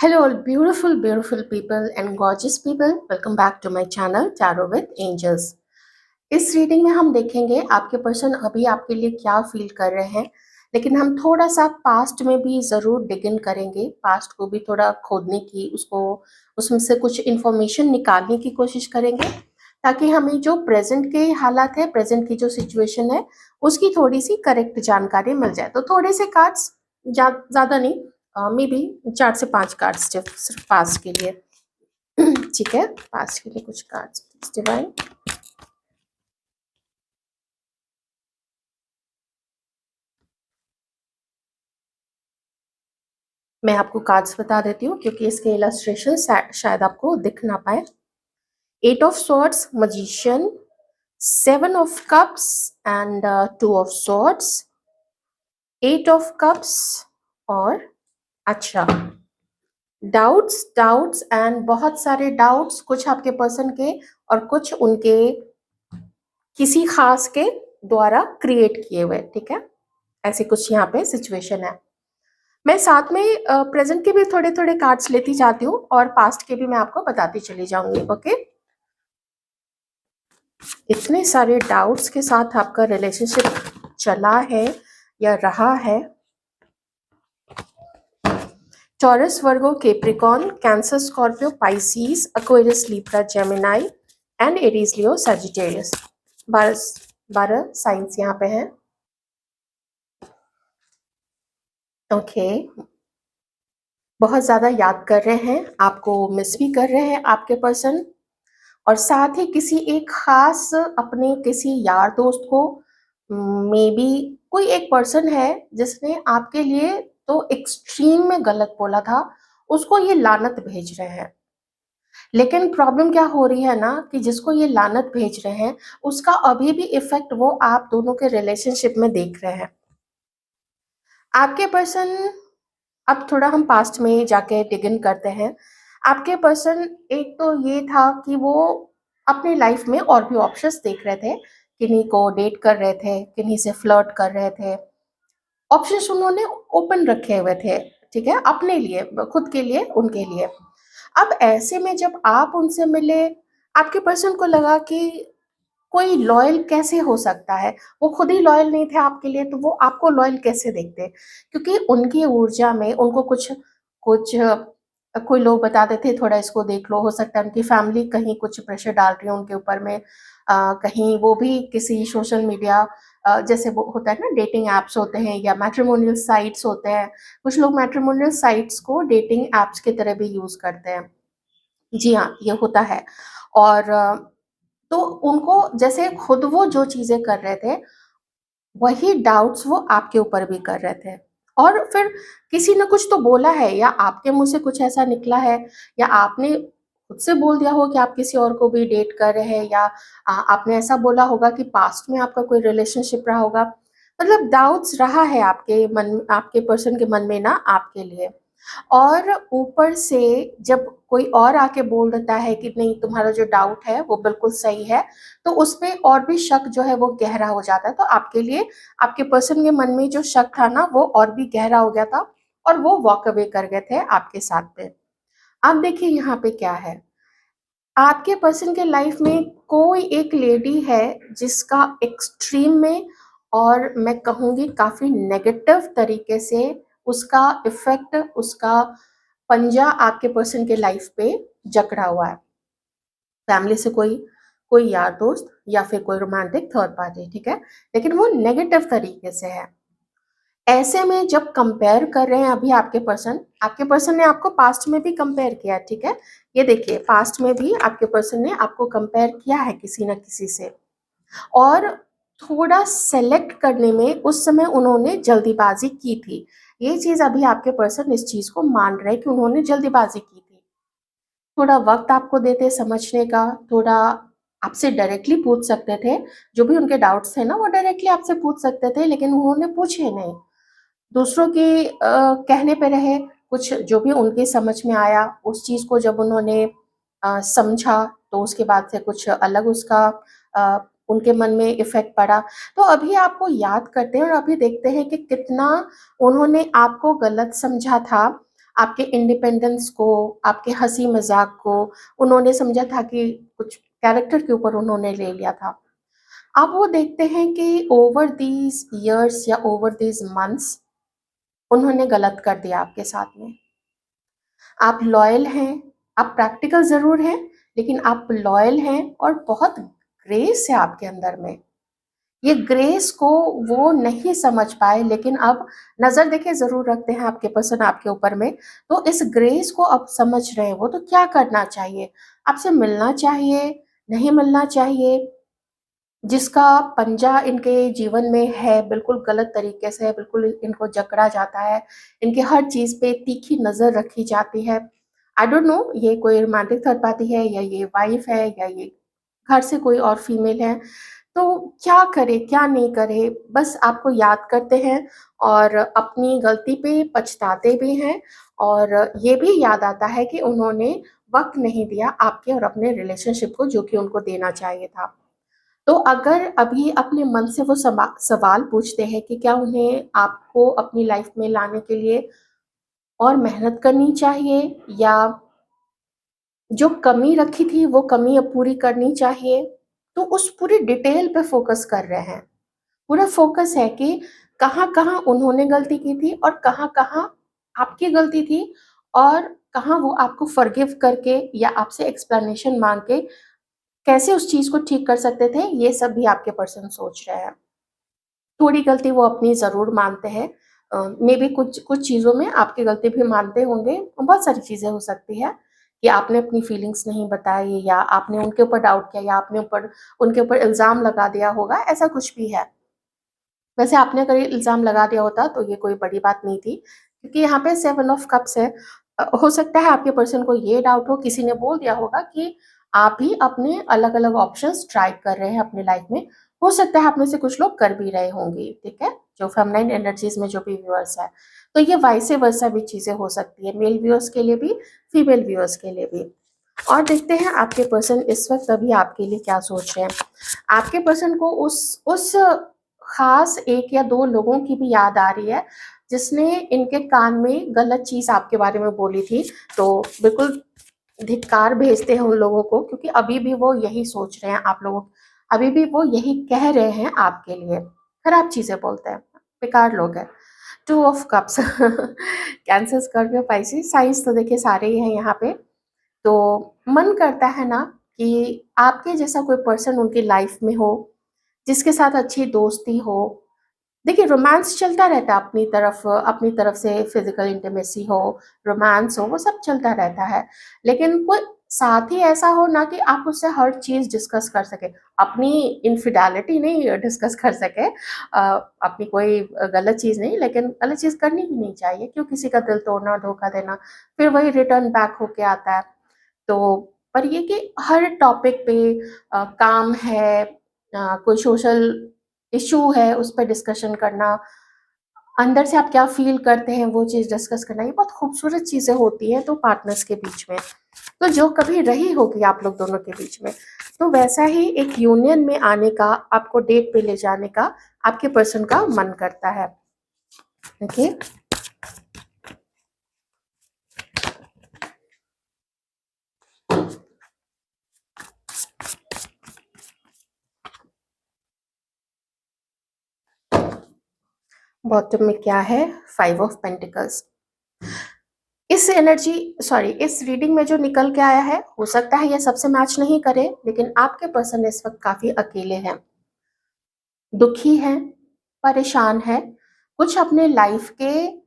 Hello, all beautiful people and gorgeous people. Welcome back to my channel Tarot with Angels. इस reading में हम देखेंगे आपके person अभी आपके लिए क्या फील कर रहे हैं, लेकिन हम थोड़ा सा पास्ट में भी ज़रूर डिग इन करेंगे। पास्ट को भी थोड़ा खोदने की, उसको उसमें से कुछ इन्फॉर्मेशन निकालने की कोशिश करेंगे, ताकि हमें जो प्रेजेंट के हालात है, प्रेजेंट की जो सिचुएशन है, उसकी थोड़ी सी करेक्ट जानकारी मिल जाए। तो थोड़े से कार्ड्स, ज़्यादा नहीं, मे बी 4 से 5 कार्ड्स सिर्फ पास्ट के लिए। ठीक है, पास्ट के लिए कुछ कार्ड्स प्लीज डिवाइन। मैं आपको कार्ड्स बता देती हूँ क्योंकि इसके इलस्ट्रेशन शायद आपको दिख ना पाए। 8 of swords, magician, 7 of cups and 2 of swords, 8 of cups और अच्छा डाउट्स डाउट्स एंड बहुत सारे डाउट्स, कुछ आपके पर्सन के और कुछ उनके किसी खास के द्वारा क्रिएट किए हुए। ठीक है, ऐसी कुछ यहाँ पे सिचुएशन है। मैं साथ में प्रेजेंट के भी थोड़े थोड़े कार्ड्स लेती जाती हूँ और पास्ट के भी मैं आपको बताती चली जाऊंगी। ओके, इतने सारे डाउट्स के साथ आपका रिलेशनशिप चला है या रहा है। Taurus, Virgo, Capricorn, cancer, Scorpio, Pisces, Aquarius, Libra, Gemini and Aries, Leo, Sagittarius. 12 science यहाँ पे हैं। ओके, बहुत ज्यादा याद कर रहे हैं, आपको मिस भी कर रहे हैं आपके पर्सन, और साथ ही किसी एक खास अपने किसी यार दोस्त को, मे बी कोई एक पर्सन है जिसने आपके लिए तो एक्सट्रीम में गलत बोला था, उसको ये लानत भेज रहे हैं। लेकिन प्रॉब्लम क्या हो रही है ना, कि जिसको ये लानत भेज रहे हैं उसका अभी भी इफेक्ट वो आप दोनों के रिलेशनशिप में देख रहे हैं। आपके पर्सन, अब थोड़ा हम पास्ट में जाके डिग इन करते हैं। आपके पर्सन, एक तो ये था कि वो अपनी लाइफ में और भी ऑप्शंस देख रहे थे, किन्हीं को डेट कर रहे थे, किन्हीं से फ्लर्ट कर रहे थे। ऑप्शंस उन्होंने ओपन रखे हुए थे, ठीक है, अपने लिए, खुद के लिए, उनके लिए। अब ऐसे में जब आप उनसे मिले, आपके पर्सन को लगा कि कोई लॉयल कैसे हो सकता है, वो खुद ही लॉयल नहीं थे आपके लिए, तो वो आपको लॉयल कैसे देखते? क्योंकि उनकी ऊर्जा में उनको कुछ कुछ कोई लोग बताते थे थोड़ा इसको देख लो, हो सकता है उनकी फैमिली कहीं कुछ प्रेशर डाल रही है उनके ऊपर में, कहीं वो भी किसी सोशल मीडिया, जैसे वो होता है ना, डेटिंग एप्स होते हैं या मैट्रिमोनियल साइट्स होते हैं, कुछ लोग मैट्रिमोनियल साइट्स को डेटिंग एप्स की तरह भी यूज करते हैं। जी हाँ, ये होता है। और तो उनको जैसे खुद वो जो चीजें कर रहे थे, वही डाउट्स वो आपके ऊपर भी कर रहे थे। और फिर किसी ने कुछ तो बोला है, या आपके मुंह से कुछ ऐसा निकला है, या आपने खुद से बोल दिया हो कि आप किसी और को भी डेट कर रहे हैं, या आपने ऐसा बोला होगा कि पास्ट में आपका कोई रिलेशनशिप रहा होगा। मतलब डाउट्स रहा है आपके मन, आपके पर्सन के मन में ना आपके लिए। और ऊपर से जब कोई और आके बोल देता है कि नहीं, तुम्हारा जो डाउट है वो बिल्कुल सही है, तो उसमें और भी शक जो है वो गहरा हो जाता है। तो आपके लिए, आपके पर्सन के मन में जो शक था ना, वो और भी गहरा हो गया था, और वो वॉक अवे कर गए थे आपके साथ पे। अब देखिए यहाँ पे क्या है, आपके पर्सन के लाइफ में कोई एक लेडी है जिसका एक्सट्रीम में, और मैं कहूँगी काफ़ी नेगेटिव तरीके से, उसका इफ़ेक्ट, उसका पंजा आपके पर्सन के लाइफ पे जकड़ा हुआ है। फैमिली से कोई कोई यार दोस्त या फिर कोई रोमांटिक थर्ड पार्टी, ठीक है, लेकिन वो नेगेटिव तरीके से है। ऐसे में जब कंपेयर कर रहे हैं अभी आपके पर्सन ने आपको पास्ट में भी कंपेयर किया है, ठीक है, ये देखिए पास्ट में भी आपके पर्सन ने आपको कंपेयर किया है किसी ना किसी से, और थोड़ा सेलेक्ट करने में उस समय उन्होंने जल्दीबाजी की थी। ये चीज अभी आपके पर्सन इस चीज को मान रहे हैं कि उन्होंने जल्दीबाजी की थी। थोड़ा वक्त आपको देते समझने का, थोड़ा आपसे डायरेक्टली पूछ सकते थे, जो भी उनके डाउट्स थे ना वो डायरेक्टली आपसे पूछ सकते थे, लेकिन उन्होंने पूछे नहीं, दूसरों के कहने पे रहे। कुछ जो भी उनके समझ में आया उस चीज को जब उन्होंने समझा, तो उसके बाद से कुछ अलग उसका अ, उनके मन में इफेक्ट पड़ा। तो अभी आपको याद करते हैं और अभी देखते हैं कि कितना उन्होंने आपको गलत समझा था, आपके इंडिपेंडेंस को, आपके हँसी-मज़ाक को उन्होंने समझा था कि कुछ कैरेक्टर के ऊपर उन्होंने ले लिया था। अब वो देखते हैं कि ओवर दीज़ इयर्स या ओवर दीज़ मंथ्स उन्होंने गलत कर दिया आपके साथ में। आप लॉयल हैं, आप प्रैक्टिकल ज़रूर हैं, लेकिन आप लॉयल हैं और बहुत ग्रेस है आपके अंदर में। ये ग्रेस को वो नहीं समझ पाए, लेकिन अब नज़र देखिए ज़रूर रखते हैं आपके पर्सन आपके ऊपर में, तो इस ग्रेस को अब समझ रहे हैं वो, तो क्या करना चाहिए? आपसे मिलना चाहिए, नहीं मिलना चाहिए? जिसका पंजा इनके जीवन में है, बिल्कुल गलत तरीके से, बिल्कुल इनको जकड़ा जाता है, इनके हर चीज़ पे तीखी नज़र रखी जाती है। आई डोंट नो ये कोई रोमांटिक थर्ड पार्टी है या ये वाइफ़ है या ये घर से कोई और फीमेल है। तो क्या करे, क्या नहीं करे, बस आपको याद करते हैं और अपनी गलती पे पछताते भी हैं और ये भी याद आता है कि उन्होंने वक़्त नहीं दिया आपके और अपने रिलेशनशिप को जो कि उनको देना चाहिए था। तो अगर अभी अपने मन से वो सवाल पूछते हैं कि क्या उन्हें आपको अपनी लाइफ़ में लाने के लिए और मेहनत करनी चाहिए या जो कमी रखी थी वो कमी अब पूरी करनी चाहिए, तो उस पूरी डिटेल पे फ़ोकस कर रहे हैं। पूरा फ़ोकस है कि कहाँ-कहाँ उन्होंने गलती की थी और कहाँ-कहाँ आपकी गलती थी और कहाँ वो आपको फ़ॉरगिव करके या आपसे एक्सप्लेनेशन माँग के कैसे उस चीज़ को ठीक कर सकते थे, ये सब भी आपके पर्सन सोच रहे हैं। थोड़ी गलती वो अपनी ज़रूर मानते हैं। मेबी कुछ कुछ चीज़ों में आपकी गलती भी मानते होंगे। बहुत सारी चीज़ें हो सकती है कि आपने अपनी फीलिंग्स नहीं बताई या आपने उनके ऊपर डाउट किया या आपने उनके ऊपर इल्ज़ाम लगा दिया होगा, ऐसा कुछ भी है। वैसे आपने अगर ये इल्ज़ाम लगा दिया होता तो ये कोई बड़ी बात नहीं थी, क्योंकि यहाँ पे 7 ऑफ कप्स है। हो सकता है आपके पर्सन को ये डाउट हो, किसी ने बोल दिया होगा कि आप भी अपने अलग-अलग ऑप्शंस ट्राई कर रहे हैं अपनी लाइफ़ में। हो सकता है आप में से कुछ लोग कर भी रहे होंगे, ठीक है? जो फेमिनाइन एनर्जीज़ में जो भी व्यूअर्स हैं। तो ये वाइस वर्सा भी चीज़ें हो सकती है, मेल व्यूअर्स के लिए भी, फीमेल व्यूअर्स के लिए भी। और देखते हैं आपके पर्सन इस वक़्त अभी आपके लिए क्या सोच रहे हैं। आपके पर्सन को उस ख़ास 1 या 2 लोगों की भी याद आ रही है, जिसने इनके कान में गलत चीज़ आपके बारे में बोली थी। तो बिल्कुल धिक्कार भेजते हैं उन लोगों को, क्योंकि अभी भी वो यही सोच रहे हैं आप लोगों, अभी भी वो यही कह रहे हैं आपके लिए। खराब चीज़ें बोलते हैं, बेकार लोग हैं। 2 of cups cancer, Scorpio, Pisces, science तो देखिए सारे ही हैं यहाँ पे। तो मन करता है ना कि आपके जैसा कोई पर्सन उनकी लाइफ़ में हो, जिसके साथ अच्छी दोस्ती हो। देखिए रोमांस चलता रहता है अपनी तरफ से, फिज़िकल इंटीमेसी हो, रोमांस हो, वो सब चलता रहता है। लेकिन कोई साथी ऐसा हो ना कि आप उससे हर चीज़ डिस्कस कर सकें। अपनी इन्फिडेलिटी नहीं डिस्कस कर सकें, अपनी कोई गलत चीज़ नहीं, लेकिन गलत चीज़ करनी भी नहीं चाहिए। क्यों किसी का दिल तोड़ना, धोखा देना, फिर वही रिटर्न बैक होके आता है। तो पर ये कि हर टॉपिक पे काम है, कोई सोशल इश्यू है, उस पे डिस्कशन करना, अंदर से आप क्या फ़ील करते हैं वो चीज़ डिस्कस करना, ये बहुत खूबसूरत चीज़ें होती हैं 2 पार्टनर्स के बीच में। तो जो कभी रही होगी आप लोग दोनों के बीच में, तो वैसा ही एक यूनियन में आने का, आपको डेट पे ले जाने का आपके पर्सन का मन करता है। ओके? बॉटम में क्या है? 5 ऑफ पेंटिकल्स। इस रीडिंग में जो निकल के आया है, हो सकता है ये सबसे मैच नहीं करे, लेकिन आपके पर्सन इस वक़्त काफ़ी अकेले हैं, दुखी हैं, परेशान हैं। कुछ अपने लाइफ़ के,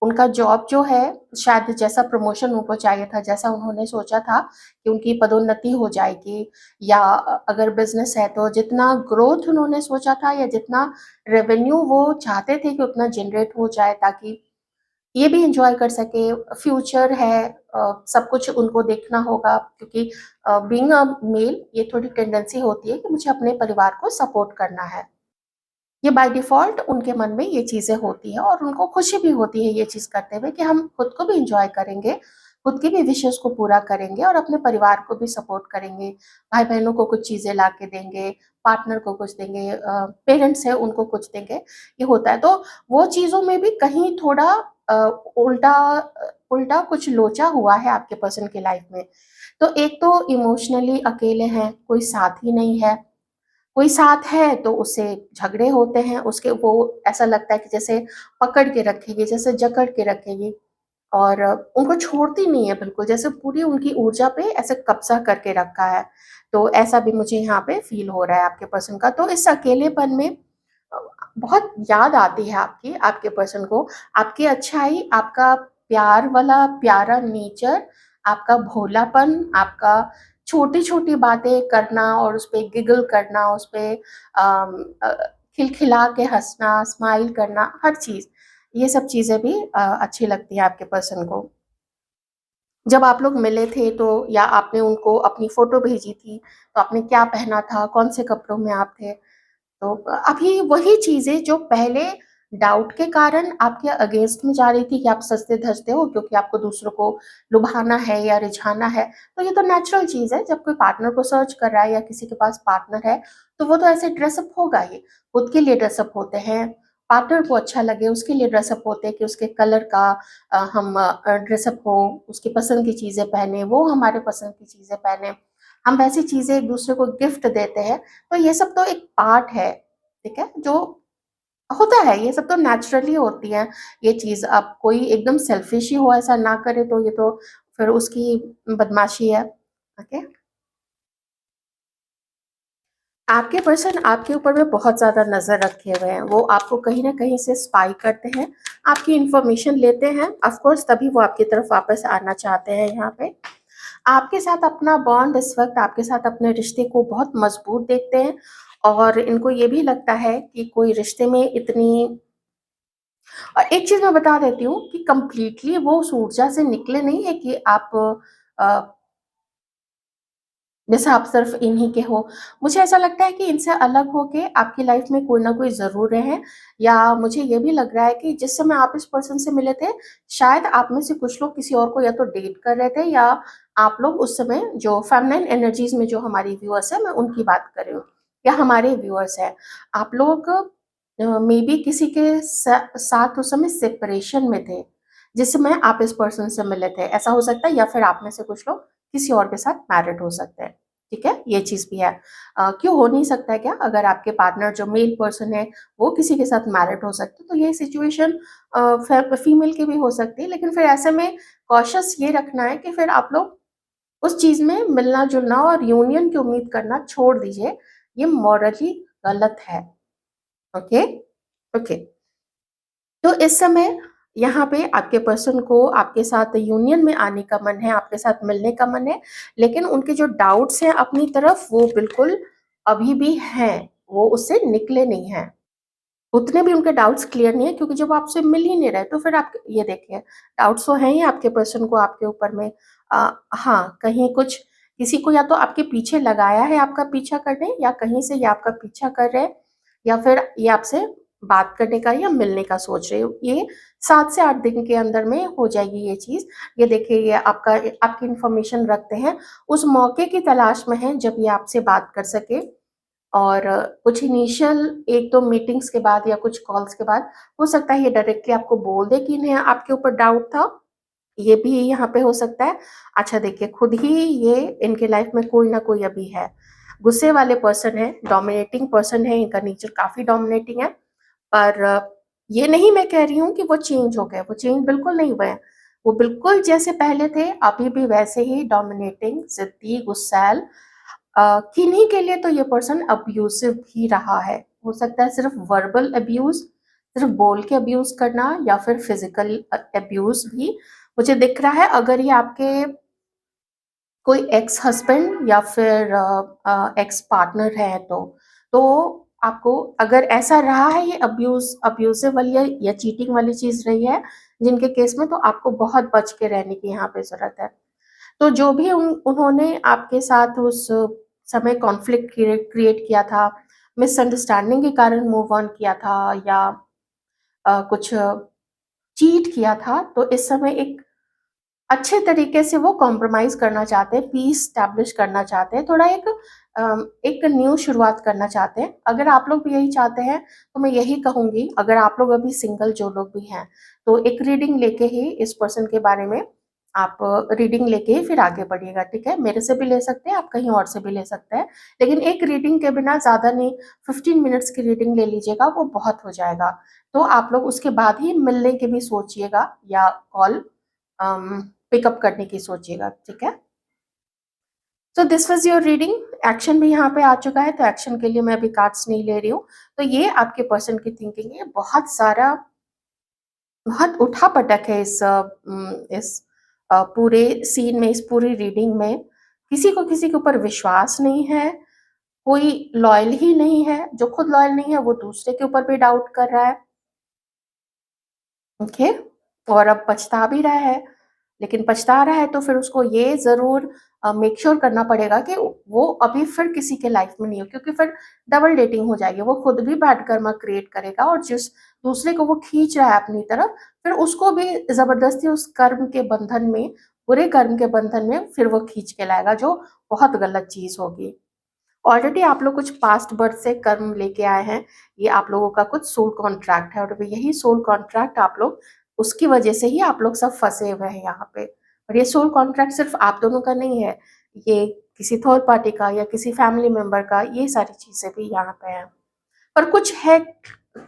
उनका जॉब जो है, शायद जैसा प्रमोशन उनको चाहिए था, जैसा उन्होंने सोचा था कि उनकी पदोन्नति हो जाएगी, या अगर बिज़नेस है तो जितना ग्रोथ उन्होंने सोचा था या जितना रेवेन्यू वो चाहते थे कि उतना जनरेट हो जाए, ताकि ये भी एन्जॉय कर सके, फ्यूचर है, सब कुछ उनको देखना होगा, क्योंकि बीइंग अ मेल ये थोड़ी टेंडेंसी होती है कि मुझे अपने परिवार को सपोर्ट करना है। ये बाय डिफ़ॉल्ट उनके मन में ये चीज़ें होती हैं और उनको खुशी भी होती है ये चीज़ करते हुए कि हम खुद को भी एन्जॉय करेंगे, खुद की भी विशेज़ को पूरा करेंगे और अपने परिवार को भी सपोर्ट करेंगे। भाई-बहनों को कुछ चीज़ें ला के देंगे, पार्टनर को कुछ देंगे, पेरेंट्स हैं उनको कुछ देंगे, ये होता है। तो वो चीज़ों में भी कहीं थोड़ा अ, उल्टा कुछ लोचा हुआ है आपके पर्सन की लाइफ में। तो एक तो इमोशनली अकेले हैं, कोई साथ ही नहीं है, कोई साथ है तो उससे झगड़े होते हैं, उसके वो ऐसा लगता है कि जैसे पकड़ के रखेगी, जैसे जकड़ के रखेगी और उनको छोड़ती नहीं है बिल्कुल, जैसे पूरी उनकी ऊर्जा पे ऐसे कब्ज़ा करके रखा है। तो ऐसा भी मुझे यहाँ पे फ़ील हो रहा है आपके पर्सन का। तो इस अकेलेपन में अ, बहुत याद आती है आपकी, आपके पर्सन को, आपकी अच्छाई, आपका प्यार वाला प्यारा नेचर, आपका भोलापन, आपका छोटी-छोटी बातें करना और उसपे गिगल करना, उसपे खिलखिला के हँसना, स्माइल करना, हर चीज़, ये सब चीज़ें भी अच्छी लगती है आपके पर्सन को। जब आप लोग मिले थे तो या आपने उनको अपनी फ़ोटो भेजी थी, तो आपने क्या पहना था, कौन से कपड़ों में आप थे? तो अभी वही चीज़ें जो पहले डाउट के कारण आपके अगेंस्ट में जा रही थी कि आप सजते-धजते हो क्योंकि आपको दूसरों को लुभाना है या रिझाना है, तो ये तो नेचुरल चीज़ है। जब कोई पार्टनर को सर्च कर रहा है या किसी के पास पार्टनर है, तो वो तो ऐसे ड्रेसअप होगा ही। खुद के लिए ड्रेसअप होते हैं, पार्टनर को अच्छा लगे उसके लिए ड्रेसअप होते हैं कि उसके कलर का हम ड्रेसअप हो, उसकी पसंद की चीज़ें पहने, वो हमारे पसंद की चीज़ें पहने। हम वैसी चीज़ें एक-दूसरे को गिफ्ट देते हैं, तो ये सब तो एक पार्ट है, ठीक है? जो होता है, ये सब तो नेचुरली होती है ये चीज़। अब कोई एकदम सेल्फिश ही हो ऐसा ना करे तो ये तो फिर उसकी बदमाशी है, ओके? आपके पर्सन आपके ऊपर में बहुत ज़्यादा नज़र रखे हुए हैं, वो आपको कहीं न कहीं से स्पाई करते हैं, आपकी इन्फॉर्मेशन लेते हैं, ऑफ़ कोर्स तभी वो आपकी तरफ वापस आना चाहते हैं यहाँ पे। आपके साथ अपना बॉन्ड इस वक़्त आपके साथ अपने रिश्ते को बहुत मज़बूत देखते हैं और इनको ये भी लगता है कि कोई रिश्ते में इतनी और एक चीज़ मैं बता देती हूँ कि कंप्लीटली वो उस ऊर्जा से निकले नहीं है कि आप अ, जैसे आप सिर्फ़ इन्हीं के हो। मुझे ऐसा लगता है कि इनसे अलग होके आपकी लाइफ़ में कोई ना कोई ज़रूर रहे या मुझे ये भी लग रहा है कि जिस समय आप इस पर्सन से मिले थे, शायद आप में से कुछ लोग किसी और को या तो डेट कर रहे थे या आप लोग उस समय जो फ़ेमिनाइन एनर्जीज़ में जो हमारी व्यूअर्स हैं, मैं उनकी बात कर रही हूँ या हमारे व्यूअर्स हैं। आप लोग मेबी किसी के साथ उस समय सेपरेशन में थे, जिस समय आप इस पर्सन से मिले थे। ऐसा हो सकता है या फिर आप में से कुछ लोग किसी और के साथ मैरिड हो सकते हैं, ठीक है? ये चीज़ भी है। क्यों हो नहीं सकता है क्या? अगर आपके पार्टनर जो मेल पर्सन है, वो किसी के साथ मैरिड हो सकते हैं, तो ये सिचुएशन फीमेल की भी हो सकती है। लेकिन फिर ऐसे में कॉशियस ये रखना है कि फिर आप लोग उस चीज़ में मिलना-जुलना और यूनियन की उम्मीद करना छोड़ दीजिए। ये मॉरली गलत है, ओके? ओके। तो इस समय यहाँ पे आपके पर्सन को आपके साथ यूनियन में आने का मन है, आपके साथ मिलने का मन है, लेकिन उनके जो डाउट्स हैं अपनी तरफ वो बिल्कुल अभी भी हैं, वो उससे निकले नहीं हैं। उतने भी उनके डाउट्स क्लियर नहीं है क्योंकि जब आपसे मिल ही नहीं रहे तो फिर आप ये देखिए डाउट्स तो हैं ही आपके पर्सन को आपके ऊपर में। हाँ, कहीं कुछ किसी को या तो आपके पीछे लगाया है आपका पीछा करने या कहीं से ये आपका पीछा कर रहे हैं या फिर ये आपसे बात करने का या मिलने का सोच रहे हो। ये 7 से 8 दिन के अंदर में हो जाएगी ये चीज़। ये देखिए ये आपकी इन्फॉर्मेशन रखते हैं, उस मौके की तलाश में हैं जब ये आपसे बात कर सके और कुछ इनिशियल 1-2 मीटिंग्स के बाद या कुछ कॉल्स के बाद हो सकता है ये डायरेक्टली आपको बोल दे कि इन्हें आपके ऊपर डाउट था, ये भी यहाँ पे हो सकता है। अच्छा देखिए खुद ही ये इनके लाइफ में कोई ना कोई अभी है। गुस्से वाले पर्सन है, डोमिनेटिंग पर्सन है, इनका नेचर काफ़ी डोमिनेटिंग है। पर ये नहीं मैं कह रही हूँ कि वो चेंज हो गए, वो चेंज बिल्कुल नहीं हुए हैं। वो बिल्कुल जैसे पहले थे, अभी भी वैसे ही डोमिनेटिंग, ज़िद्दी, गुस्सैल किन्हीं के लिए तो ये पर्सन अब्यूसिव भी रहा है। हो सकता है सिर्फ़ वर्बल अब्यूज़, सिर्फ़ बोल के अब्यूज़ करना या फिर फिज़िकल अब्यूज़ भी मुझे दिख रहा है अगर ये आपके कोई एक्स हस्बैंड या फिर एक्स पार्टनर है तो आपको अगर ऐसा रहा है ये अब्यूसिव वाली या चीटिंग वाली चीज़ रही है, जिनके केस में तो आपको बहुत बच के रहने की यहाँ पे ज़रूरत है। तो जो भी उन्होंने आपके साथ उस समय कॉन्फ्लिक्ट क्रिएट किया था, मिसअंडरस्टैंडिंग के कारण मूव ऑन किया था या कुछ चीट किया था, तो इस समय एक अच्छे तरीके से वो कॉम्प्रोमाइज़ करना चाहते हैं, पीस एस्टैब्लिश करना चाहते हैं, थोड़ा एक एक न्यू शुरुआत करना चाहते हैं। अगर आप लोग भी यही चाहते हैं, तो मैं यही कहूँगी, अगर आप लोग अभी सिंगल जो लोग भी हैं, तो एक रीडिंग लेके ही इस पर्सन के बारे में आप रीडिंग लेके ही फिर आगे बढ़िएगा, ठीक है? मेरे से भी ले सकते हैं, आप कहीं और से भी ले सकते हैं। लेकिन एक रीडिंग के बिना ज़्यादा नहीं, 15 मिनट्स की रीडिंग ले लीजिएगा, वो बहुत हो जाएगा। तो आप लोग उसके बाद ही मिलने की भी सोचिएगा या कॉल पिकअप करने की सोचिएगा, ठीक है? So this was your reading. Action भी यहाँ पे आ चुका है, तो एक्शन के लिए मैं अभी कार्ड्स नहीं ले रही हूँ। तो ये आपके पर्सन की थिंकिंग है, बहुत उठा-पटक है इस पूरे सीन में, इस पूरी रीडिंग में। किसी के ऊपर विश्वास नहीं है, कोई लॉयल ही नहीं है, जो खुद लॉयल नहीं है, वो दूसरे के ऊपर भी डाउट कर रहा है, ओके? और अब पछता भी रहा है। लेकिन पछता रहा है तो फिर उसको ये ज़रूर मेक श्योर करना पड़ेगा कि वो अभी फिर किसी के लाइफ में नहीं हो, क्योंकि फिर डबल डेटिंग हो जाएगी। वो खुद भी बैड कर्मा क्रिएट करेगा और जिस दूसरे को वो खींच रहा है अपनी तरफ, फिर उसको भी ज़बरदस्ती उस कर्म के बंधन में, बुरे कर्म के बंधन में फिर वो खींच के लाएगा, जो बहुत गलत चीज़ होगी। ऑलरेडी आप लोग कुछ पास्ट बर्थ से कर्म लेके आए हैं, ये आप लोगों का कुछ सोल कॉन्ट्रैक्ट है, और यही सोल कॉन्ट्रैक्ट आप लोग, उसकी वजह से ही आप लोग सब फंसे हुए हैं यहाँ पे। और ये सोल कॉन्ट्रैक्ट सिर्फ आप दोनों का नहीं है, ये किसी थर्ड पार्टी का या किसी फैमिली मेंबर का, ये सारी चीजें भी यहाँ पे हैं। पर कुछ है,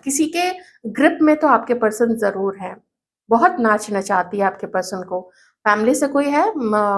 किसी के ग्रिप में तो आपके पर्सन ज़रूर हैं। बहुत नाच नचाती है आपके पर्सन को। फैमिली से कोई है,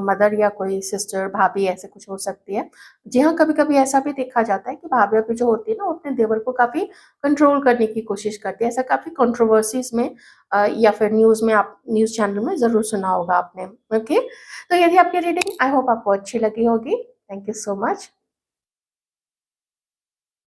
मदर या कोई सिस्टर, भाभी ऐसे कुछ हो सकती है। जी हाँ, कभी-कभी ऐसा भी देखा जाता है कि भाभी-भाभी जो होती है ना, वो अपने देवर को काफ़ी कंट्रोल करने की कोशिश करती है। ऐसा काफ़ी कंट्रोवर्सीज़ में या फिर न्यूज़ में, आप न्यूज़ चैनल में ज़रूर सुना होगा आपने, ओके? तो ये थी आपकी रीडिंग। आई होप आपको अच्छी लगी होगी। Thank you so much.